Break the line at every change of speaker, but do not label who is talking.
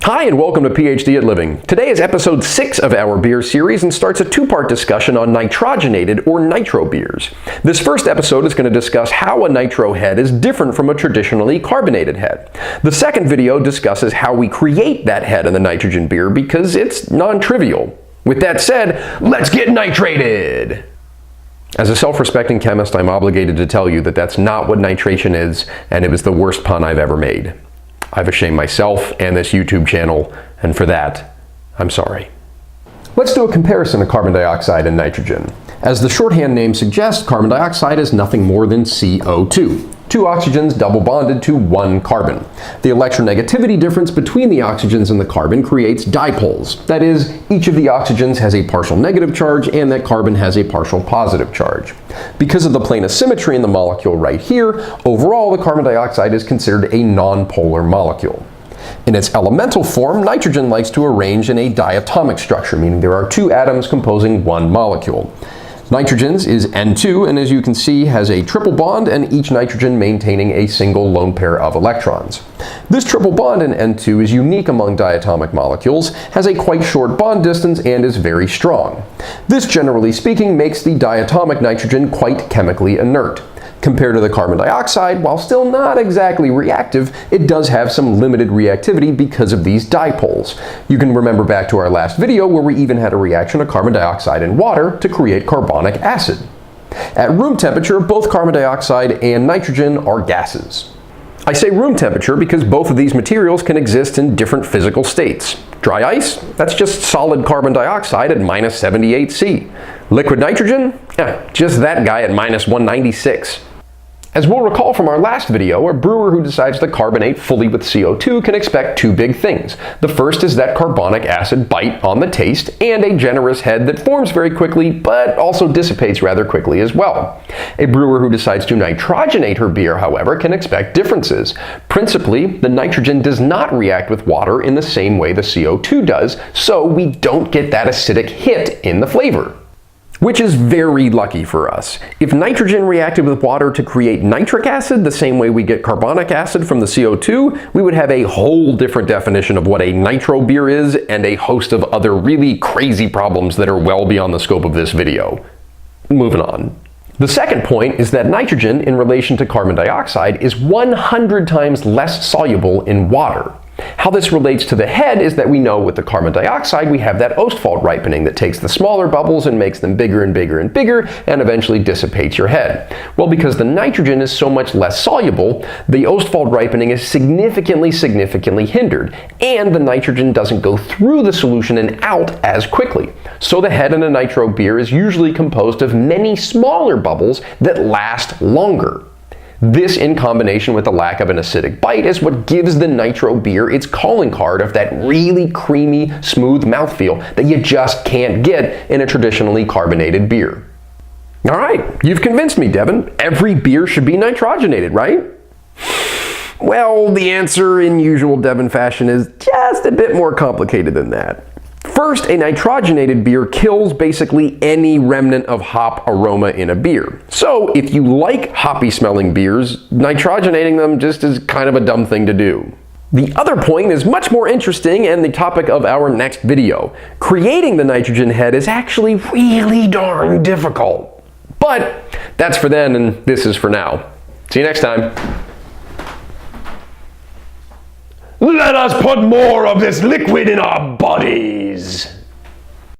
Hi and welcome to PhD at Living. Today is episode 6 of our beer series and starts a two-part discussion on nitrogenated or nitro beers. This first episode is going to discuss how a nitro head is different from a traditionally carbonated head. The second video discusses how we create that head in the nitrogen beer because it's non-trivial. With that said, let's get nitrated! As a self-respecting chemist, I'm obligated to tell you that that's not what nitration is, and it was the worst pun I've ever made. I've ashamed myself and this YouTube channel, and for that, I'm sorry. Let's do a comparison of carbon dioxide and nitrogen. As the shorthand name suggests, carbon dioxide is nothing more than CO2. Two oxygens double bonded to one carbon. The electronegativity difference between the oxygens and the carbon creates dipoles. That is, each of the oxygens has a partial negative charge and that carbon has a partial positive charge. Because of the plane of symmetry in the molecule right here, overall the carbon dioxide is considered a nonpolar molecule. In its elemental form, nitrogen likes to arrange in a diatomic structure, meaning there are two atoms composing one molecule. Nitrogen's is N2, and as you can see, has a triple bond, and each nitrogen maintaining a single lone pair of electrons. This triple bond in N2 is unique among diatomic molecules, has a quite short bond distance, and is very strong. This, generally speaking, makes the diatomic nitrogen quite chemically inert. Compared to the carbon dioxide, while still not exactly reactive, it does have some limited reactivity because of these dipoles. You can remember back to our last video where we even had a reaction of carbon dioxide and water to create carbonic acid. At room temperature, both carbon dioxide and nitrogen are gases. I say room temperature because both of these materials can exist in different physical states. Dry ice, that's just solid carbon dioxide at minus 78 C. Liquid nitrogen, just that guy at minus 196. As we'll recall from our last video, a brewer who decides to carbonate fully with CO2 can expect two big things. The first is that carbonic acid bite on the taste and a generous head that forms very quickly but also dissipates rather quickly as well. A brewer who decides to nitrogenate her beer, however, can expect differences. Principally, the nitrogen does not react with water in the same way the CO2 does, so we don't get that acidic hit in the flavor. Which is very lucky for us. If nitrogen reacted with water to create nitric acid the same way we get carbonic acid from the CO2, we would have a whole different definition of what a nitro beer is and a host of other really crazy problems that are well beyond the scope of this video. Moving on. The second point is that nitrogen in relation to carbon dioxide is 100 times less soluble in water. How this relates to the head is that we know with the carbon dioxide we have that Ostwald ripening that takes the smaller bubbles and makes them bigger and bigger and bigger and eventually dissipates your head. Well, because the nitrogen is so much less soluble, the Ostwald ripening is significantly hindered, and the nitrogen doesn't go through the solution and out as quickly. So the head in a nitro beer is usually composed of many smaller bubbles that last longer. This, in combination with the lack of an acidic bite, is what gives the nitro beer its calling card of that really creamy, smooth mouthfeel that you just can't get in a traditionally carbonated beer. Alright, you've convinced me, Devin. Every beer should be nitrogenated, right? Well, the answer in usual Devin fashion is just a bit more complicated than that. First, a nitrogenated beer kills basically any remnant of hop aroma in a beer. So, if you like hoppy smelling beers, nitrogenating them just is kind of a dumb thing to do. The other point is much more interesting and the topic of our next video. Creating the nitrogen head is actually really darn difficult. But that's for then, and this is for now. See you next time. Let us put more of this liquid in our bodies.